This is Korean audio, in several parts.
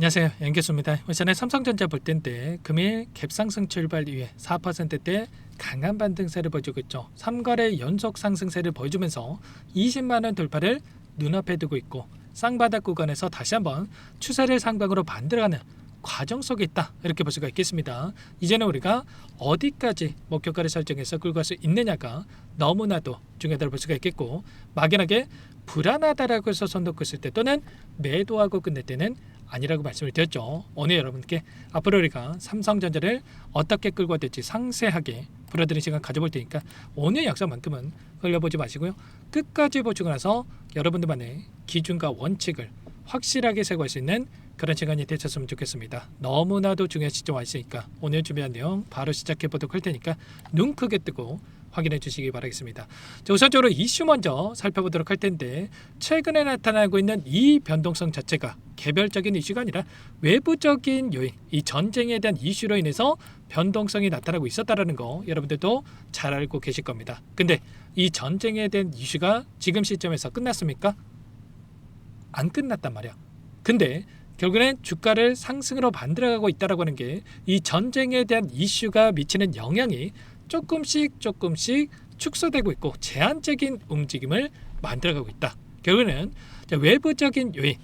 안녕하세요, 연기수입니다. 오전에 삼성전자 볼 텐데 금일 갭상승 출발 이후에 4%대 강한 반등세를 보여주고 있죠. 3거래 연속 상승세를 보여주면서 20만원 돌파를 눈앞에 두고 있고 쌍바닥 구간에서 다시 한번 추세를 상방으로 만들어가는 과정 속에 있다, 이렇게 볼 수가 있겠습니다. 이제는 우리가 어디까지 목표가를 설정해서 끌고 갈 수 있느냐가 너무나도 중요하다고 볼 수가 있겠고, 막연하게 불안하다라고 해서 손 놓고 있을 때 또는 매도하고 끝낼 때는 아니라고 말씀을 드렸죠. 오늘 여러분께 앞으로 우리가 삼성전자를 어떻게 끌고 가야 될지 상세하게 풀어드리는 시간 가져볼 테니까 오늘 약속만큼은 흘려보지 마시고요, 끝까지 보시고 나서 여러분들만의 기준과 원칙을 확실하게 세고할 수 있는 그런 시간이 되셨으면 좋겠습니다. 너무나도 중요한 시점 와 있으니까 오늘 준비한 내용 바로 시작해 보도록 할 테니까 눈 크게 뜨고 확인해 주시기 바라겠습니다. 자, 우선적으로 이슈 먼저 살펴보도록 할 텐데, 최근에 나타나고 있는 이 변동성 자체가 개별적인 이슈가 아니라 외부적인 요인, 이 전쟁에 대한 이슈로 인해서 변동성이 나타나고 있었다는 거 여러분들도 잘 알고 계실 겁니다. 근데 이 전쟁에 대한 이슈가 지금 시점에서 끝났습니까? 안 끝났단 말이야. 근데 결국엔 주가를 상승으로 만들어가고 있다라고 하는 게 이 전쟁에 대한 이슈가 미치는 영향이 조금씩 축소되고 있고 제한적인 움직임을 만들어가고 있다. 결국에는 외부적인 요인,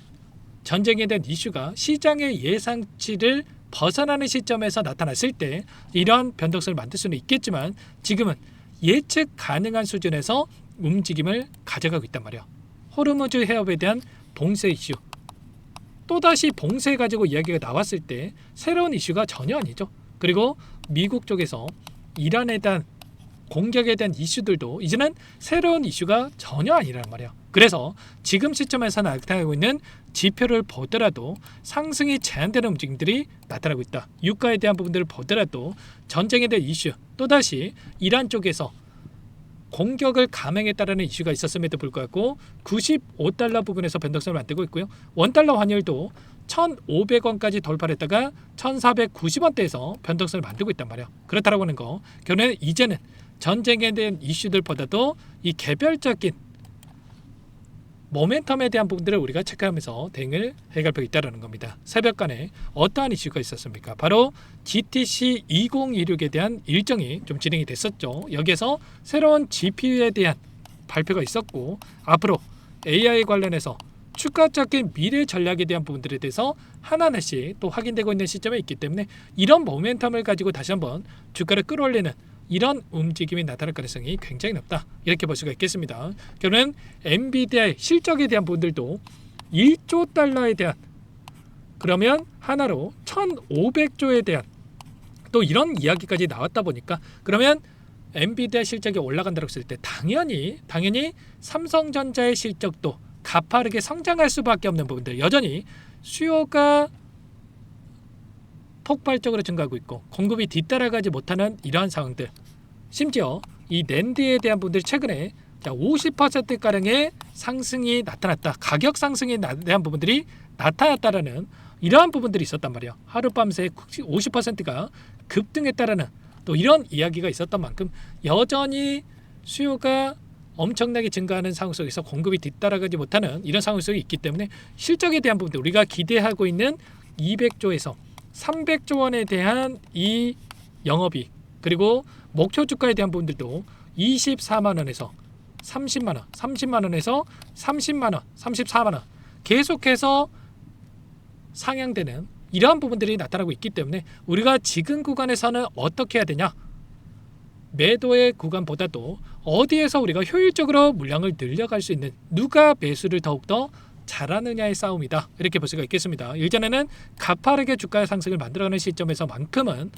전쟁에 대한 이슈가 시장의 예상치를 벗어나는 시점에서 나타났을 때 이러한 변동성을 만들 수는 있겠지만 지금은 예측 가능한 수준에서 움직임을 가져가고 있단 말이야. 호르무즈 해협에 대한 봉쇄 이슈, 또다시 봉쇄 가지고 이야기가 나왔을 때 새로운 이슈가 전혀 아니죠. 그리고 미국 쪽에서 이란에 대한 공격에 대한 이슈들도 이제는 새로운 이슈가 전혀 아니란 말이에요. 그래서 지금 시점에서 나타나고 있는 지표를 보더라도 상승이 제한되는 움직임들이 나타나고 있다. 유가에 대한 부분들을 보더라도 전쟁에 대한 이슈, 또다시 이란 쪽에서 공격을 감행했다라는 이슈가 있었음에도 불구하고 95달러 부근에서 변동성을 만들고 있고요. 원달러 환율도 1,500원까지 돌파를 했다가 1,490원대에서 변동성을 만들고 있단 말이에요. 그렇다라고 하는 거, 결국에는 이제는 전쟁에 대한 이슈들보다도 이 개별적인 모멘텀에 대한 부분들을 우리가 체크하면서 대응을 해갈 필요가 있다는 겁니다. 새벽간에 어떠한 이슈가 있었습니까? 바로 GTC 2026에 대한 일정이 좀 진행이 됐었죠. 여기에서 새로운 GPU에 대한 발표가 있었고, 앞으로 AI 관련해서 추가적인 미래 전략에 대한 부분들에 대해서 하나하나씩 또 확인되고 있는 시점에 있기 때문에 이런 모멘텀을 가지고 다시 한번 주가를 끌어올리는 이런 움직임이 나타날 가능성이 굉장히 높다, 이렇게 볼 수가 있겠습니다. 결국은 엔비디아의 실적에 대한 부분들도 1조 달러에 대한, 그러면 하나로 1,500조에 대한 또 이런 이야기까지 나왔다 보니까, 그러면 엔비디아 실적이 올라간다고 했을 때 당연히 삼성전자의 실적도 가파르게 성장할 수밖에 없는 부분들, 여전히 수요가 폭발적으로 증가하고 있고 공급이 뒤따라가지 못하는 이러한 상황들, 심지어 이 낸드에 대한 부분들이 최근에 50%가량의 상승이 나타났다, 가격 상승에 대한 부분들이 나타났다라는 이러한 부분들이 있었단 말이에요. 하룻밤새 50%가 급등했다라는 또 이런 이야기가 있었던 만큼 여전히 수요가 엄청나게 증가하는 상황 속에서 공급이 뒤따라가지 못하는 이런 상황 속에 있기 때문에 실적에 대한 부분들, 우리가 기대하고 있는 200조에서 300조 원에 대한 이 영업이익, 그리고 목표 주가에 대한 부분들도 24만 원에서 30만 원, 30만 원에서 30만 원, 34만 원 계속해서 상향되는 이러한 부분들이 나타나고 있기 때문에 우리가 지금 구간에서는 어떻게 해야 되냐? 매도의 구간보다도 어디에서 우리가 효율적으로 물량을 늘려갈 수 있는, 누가 매수를 더욱더 잘하느냐의 싸움이다, 이렇게 볼 수가 있겠습니다. 일전에는 가파르게 주가 상승을 만들어가는 시점에서만큼은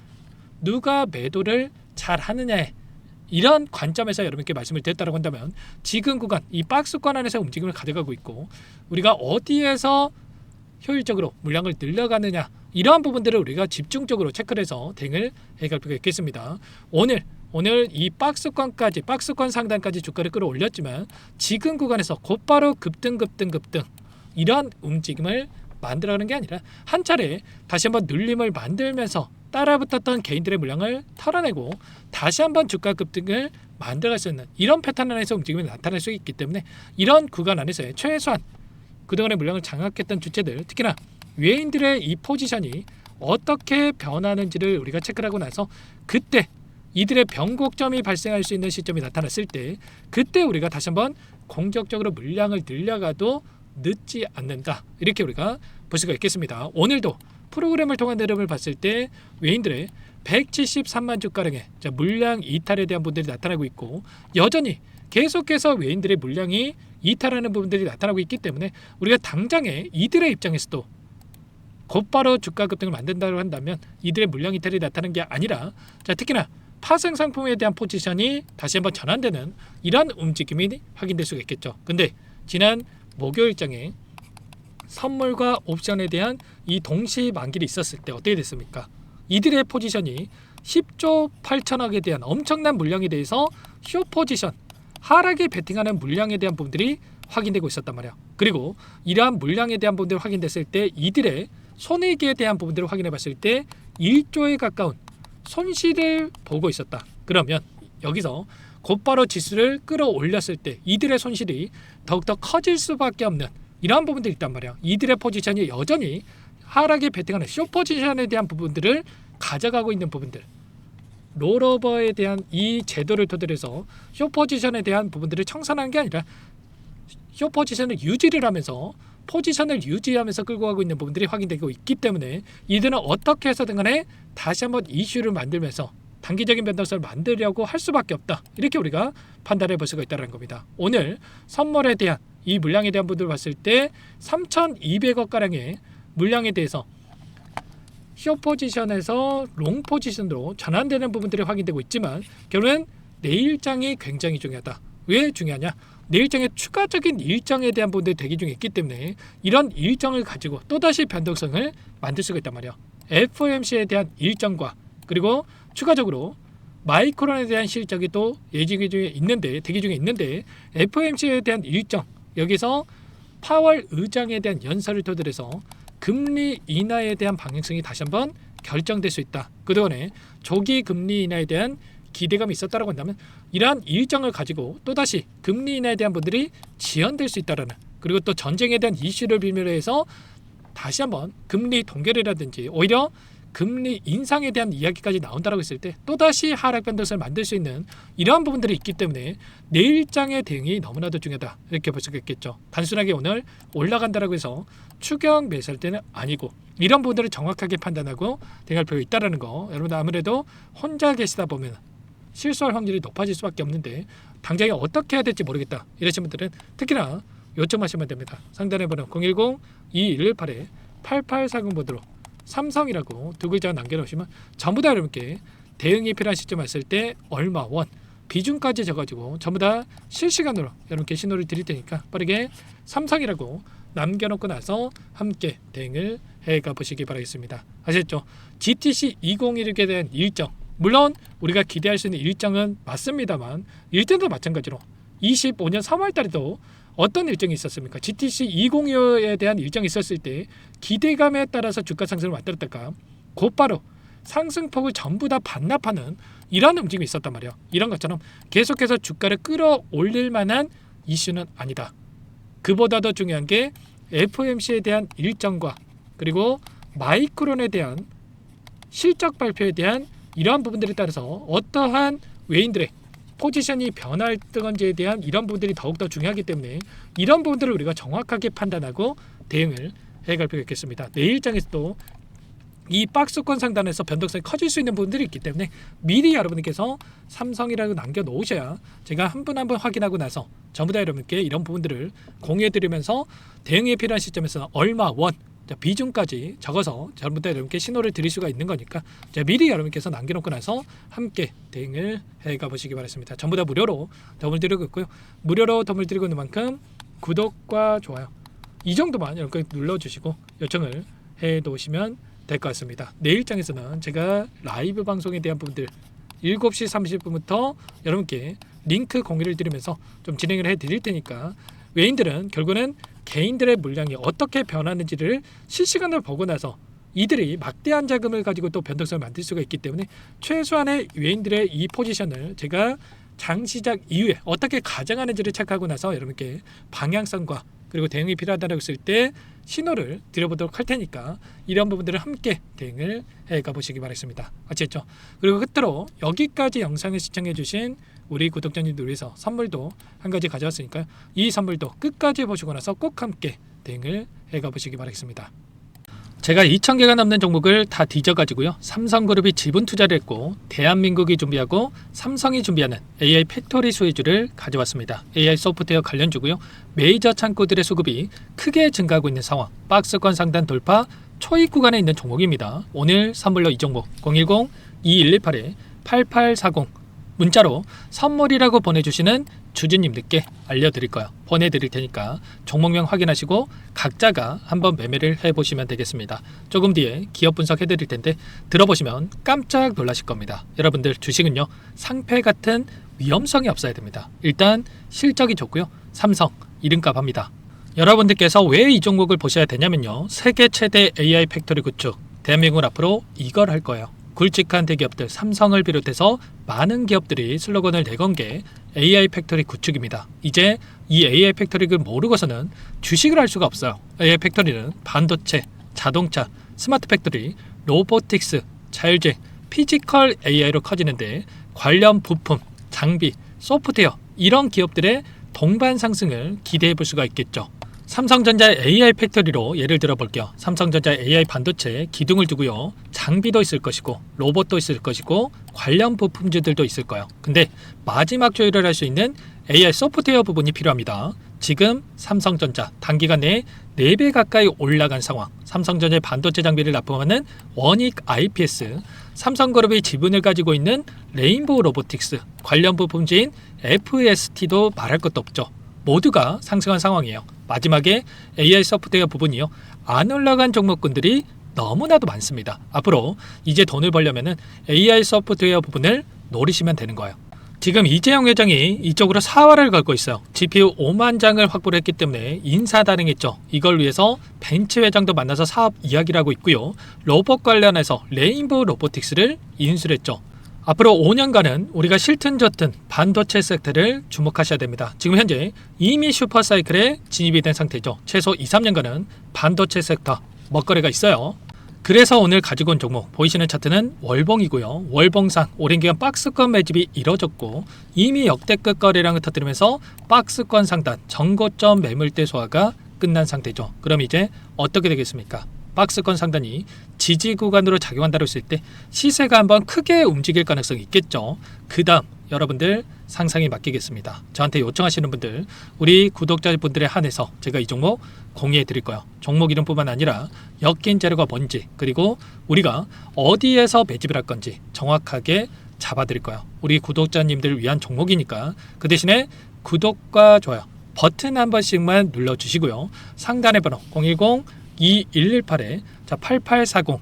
누가 매도를 잘하느냐의 이런 관점에서 여러분께 말씀을 드렸다고 한다면, 지금 구간 이 박스권 안에서 움직임을 가져가고 있고 우리가 어디에서 효율적으로 물량을 늘려가느냐, 이러한 부분들을 우리가 집중적으로 체크를 해서 대응을 해갈 필요가 있겠습니다. 오늘 이 박스권 상단까지 주가를 끌어올렸지만 지금 구간에서 곧바로 급등 이런 움직임을 만들어가는 게 아니라 한 차례 다시 한번 눌림을 만들면서 따라붙었던 개인들의 물량을 털어내고 다시 한번 주가 급등을 만들어갈 수 있는 이런 패턴 안에서 움직임이 나타날 수 있기 때문에 이런 구간 안에서의 최소한 그동안의 물량을 장악했던 주체들, 특히나 외인들의 이 포지션이 어떻게 변하는지를 우리가 체크를 하고 나서 그때 이들의 변곡점이 발생할 수 있는 시점이 나타났을 때 그때 우리가 다시 한번 공격적으로 물량을 늘려가도 늦지 않는다. 이렇게 우리가 볼 수가 있겠습니다. 오늘도 프로그램을 통한 흐름을 봤을 때 외인들의 173만 주가량의 물량 이탈에 대한 부분들이 나타나고 있고 여전히 계속해서 외인들의 물량이 이탈하는 부분들이 나타나고 있기 때문에 우리가 당장에 이들의 입장에서도 곧바로 주가 급등을 만든다고 한다면 이들의 물량 이탈이 나타나는 게 아니라 특히나 파생 상품에 대한 포지션이 다시 한번 전환되는 이런 움직임이 확인될 수가 있겠죠. 근데 지난 목요일장에 선물과 옵션에 대한 이 동시 만기를 있었을 때 어떻게 됐습니까? 이들의 포지션이 10조 8천억에 대한 엄청난 물량에 대해서 쇼 포지션 하락에 베팅하는 물량에 대한 부분들이 확인되고 있었단 말이야. 그리고 이러한 물량에 대한 부분들이 확인됐을 때 이들의 손해기에 대한 부분들을 확인해 봤을 때 1조에 가까운 손실을 보고 있었다. 그러면 여기서 곧바로 지수를 끌어올렸을 때 이들의 손실이 더욱더 커질 수밖에 없는 이러한 부분들이 있단 말이야. 이들의 포지션이 여전히 하락에 베팅하는 쇼 포지션에 대한 부분들을 가져가고 있는 부분들, 롤오버에 대한 이 제도를 토대로 해서 쇼 포지션에 대한 부분들을 청산하는 게 아니라 쇼 포지션을 유지를 하면서 포지션을 유지하면서 끌고 가고 있는 부분들이 확인되고 있기 때문에 이들은 어떻게 해서든 간에 다시 한번 이슈를 만들면서 단기적인 변동성을 만들려고 할 수밖에 없다. 이렇게 우리가 판단해 볼 수가 있다는 겁니다. 오늘 선물에 대한 이 물량에 대한 부분을 봤을 때 3,200억 가량의 물량에 대해서 쇼 포지션에서 롱 포지션으로 전환되는 부분들이 확인되고 있지만 결국은 내일장이 굉장히 중요하다. 왜 중요하냐? 내일장의 추가적인 일정에 대한 부분들이 대기 중에 있기 때문에 이런 일정을 가지고 또다시 변동성을 만들 수가 있단 말이야. FOMC에 대한 일정과 그리고 추가적으로 마이크론에 대한 실적이 또 예지 중에 있는데 대기 중에 있는데 FOMC에 대한 일정 여기서 파월 의장에 대한 연설을 토대로 해서 금리 인하에 대한 방향성이 다시 한번 결정될 수 있다. 그동안에 조기 금리 인하에 대한 기대감이 있었다고 한다면 이러한 일정을 가지고 또다시 금리 인하에 대한 분들이 지연될 수 있다라는 그리고 또 전쟁에 대한 이슈를 빌미로 해서 다시 한번 금리 동결이라든지 오히려 금리 인상에 대한 이야기까지 나온다고 했을 때 또다시 하락 변동성을 만들 수 있는 이러한 부분들이 있기 때문에 내일장의 대응이 너무나도 중요하다 이렇게 볼 수가 있겠죠. 단순하게 오늘 올라간다라고 해서 추경 매수할 때는 아니고 이런 부분들을 정확하게 판단하고 대응할 필요가 있다는 거. 여러분 아무래도 혼자 계시다 보면 실수할 확률이 높아질 수밖에 없는데 당장에 어떻게 해야 될지 모르겠다 이러신 분들은 특히나 요청하시면 됩니다. 상단에 번호 010-2118-8840번으로 삼성이라고 두 글자 남겨놓으시면 전부 다 여러분께 대응이 필요한 시점 왔을 때 얼마 원 비중까지 적어가지고 전부 다 실시간으로 여러분께 신호를 드릴 테니까 빠르게 삼성이라고 남겨놓고 나서 함께 대응을 해가 보시기 바라겠습니다. 아셨죠? GTC 2016에 대한 일정 물론 우리가 기대할 수 있는 일정은 맞습니다만 일정도 마찬가지로 25년 3월 달에도 어떤 일정이 있었습니까? GTC 2025에 대한 일정이 있었을 때 기대감에 따라서 주가 상승을 만들었다가 곧바로 상승폭을 전부 다 반납하는 이런 움직임이 있었단 말이에요. 이런 것처럼 계속해서 주가를 끌어올릴 만한 이슈는 아니다. 그보다 더 중요한 게 FOMC에 대한 일정과 그리고 마이크론에 대한 실적 발표에 대한 이러한 부분들에 따라서 어떠한 외인들의 포지션이 변할 건지에 대한 이런 부분들이 더욱더 중요하기 때문에 이런 부분들을 우리가 정확하게 판단하고 대응을 해갈 필요가 있겠습니다. 내일장에서도 이 박스권 상단에서 변동성이 커질 수 있는 부분들이 있기 때문에 미리 여러분께서 삼성이라고 남겨놓으셔야 제가 한 분 한 분 확인하고 나서 전부 다 여러분께 이런 부분들을 공유해드리면서 대응에 필요한 시점에서 얼마 원 비중까지 적어서 전부 다 여러분께 신호를 드릴 수가 있는 거니까 미리 여러분께서 남겨놓고 나서 함께 대응을 해가 보시기 바랍니다. 전부 다 무료로 도움을 드리고 있고요. 무료로 도움을 드리고 있는 만큼 구독과 좋아요 이 정도만 여러분 눌러주시고 요청을 해놓으시면 될 것 같습니다. 내일장에서는 제가 라이브 방송에 대한 부분들 7시 30분부터 여러분께 링크 공유를 드리면서 좀 진행을 해드릴 테니까 외인들은 결국은 개인들의 물량이 어떻게 변하는지를 실시간으로 보고 나서 이들이 막대한 자금을 가지고 또 변동성을 만들 수가 있기 때문에 최소한의 외인들의 이 포지션을 제가 장 시작 이후에 어떻게 가져가는지를 체크하고 나서 여러분께 방향성과 그리고 대응이 필요하다고 했을 때 신호를 드려보도록 할 테니까 이런 부분들을 함께 대응을 해가 보시기 바라겠습니다. 아시겠죠? 그리고 끝으로 여기까지 영상을 시청해 주신 우리 구독자님들 위해서 선물도 한 가지 가져왔으니까요. 이 선물도 끝까지 보시고 나서 꼭 함께 대응을 해가 보시기 바라겠습니다. 제가 2,000개가 넘는 종목을 다 뒤져가지고요. 삼성그룹이 지분 투자를 했고 대한민국이 준비하고 삼성이 준비하는 AI 팩토리 수혜주를 가져왔습니다. AI 소프트웨어 관련주고요. 메이저 창고들의 수급이 크게 증가하고 있는 상황, 박스권 상단 돌파 초입 구간에 있는 종목입니다. 오늘 선물로 이 종목 010-2118-8840 문자로 선물이라고 보내주시는 주주님들께 알려드릴 거예요. 보내드릴 테니까 종목명 확인하시고 각자가 한번 매매를 해보시면 되겠습니다. 조금 뒤에 기업 분석해드릴 텐데 들어보시면 깜짝 놀라실 겁니다. 여러분들 주식은요 상패 같은 위험성이 없어야 됩니다. 일단 실적이 좋고요. 삼성 이름값 합니다. 여러분들께서 왜 이 종목을 보셔야 되냐면요. 세계 최대 AI 팩토리 구축 대한민국은 앞으로 이걸 할 거예요. 굵직한 대기업들 삼성을 비롯해서 많은 기업들이 슬로건을 내건 게 AI 팩토리 구축입니다. 이제 이 AI 팩토리를 모르고서는 주식을 할 수가 없어요. AI 팩토리는 반도체, 자동차, 스마트 팩토리, 로보틱스, 자율주행, 피지컬 AI로 커지는데 관련 부품, 장비, 소프트웨어 이런 기업들의 동반 상승을 기대해 볼 수가 있겠죠. 삼성전자의 AI 팩토리로 예를 들어 볼게요. 삼성전자 AI 반도체에 기둥을 두고요. 장비도 있을 것이고 로봇도 있을 것이고 관련 부품주들도 있을 거예요. 근데 마지막 조율을 할 수 있는 AI 소프트웨어 부분이 필요합니다. 지금 삼성전자 단기간 내에 4배 가까이 올라간 상황. 삼성전자의 반도체 장비를 납품하는 원익 IPS, 삼성그룹이 지분을 가지고 있는 레인보우 로보틱스, 관련 부품주인 FST도 말할 것도 없죠. 모두가 상승한 상황이에요. 마지막에 AI 소프트웨어 부분이요. 안 올라간 종목군들이 너무나도 많습니다. 앞으로 이제 돈을 벌려면 AI 소프트웨어 부분을 노리시면 되는 거예요. 지금 이재용 회장이 이쪽으로 사활을 걸고 있어요. GPU 5만 장을 확보를 했기 때문에 인사단행했죠. 이걸 위해서 벤츠 회장도 만나서 사업 이야기를 하고 있고요. 로봇 관련해서 레인보우 로보틱스를 인수를 했죠. 앞으로 5년간은 우리가 싫든 좋든 반도체 섹터를 주목하셔야 됩니다. 지금 현재 이미 슈퍼사이클에 진입이 된 상태죠. 최소 2, 3년간은 반도체 섹터 먹거리가 있어요. 그래서 오늘 가지고 온 종목 보이시는 차트는 월봉이고요. 월봉상 오랜 기간 박스권 매집이 이뤄졌고 이미 역대급 거래량을 터뜨리면서 박스권 상단 전고점 매물대 소화가 끝난 상태죠. 그럼 이제 어떻게 되겠습니까? 박스권 상단이 지지 구간으로 작용한다고 했을 때 시세가 한번 크게 움직일 가능성이 있겠죠. 그 다음 여러분들 상상에 맡기겠습니다. 저한테 요청하시는 분들 우리 구독자분들에 한해서 제가 이 종목 공유해 드릴 거예요. 종목 이름뿐만 아니라 엮인 재료가 뭔지 그리고 우리가 어디에서 매집을 할 건지 정확하게 잡아 드릴 거예요. 우리 구독자님들 위한 종목이니까 그 대신에 구독과 좋아요 버튼 한 번씩만 눌러주시고요. 상단의 번호 010-2118-8840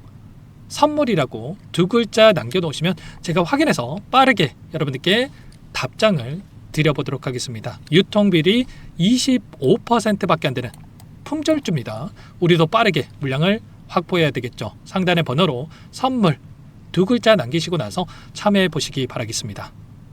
선물이라고 2글자 남겨놓으시면 제가 확인해서 빠르게 여러분들께 답장을 드려보도록 하겠습니다. 유통비리 25%밖에 안 되는 품절주입니다. 우리도 빠르게 물량을 확보해야 되겠죠. 상단의 번호로 선물 2글자 남기시고 나서 참여해 보시기 바라겠습니다.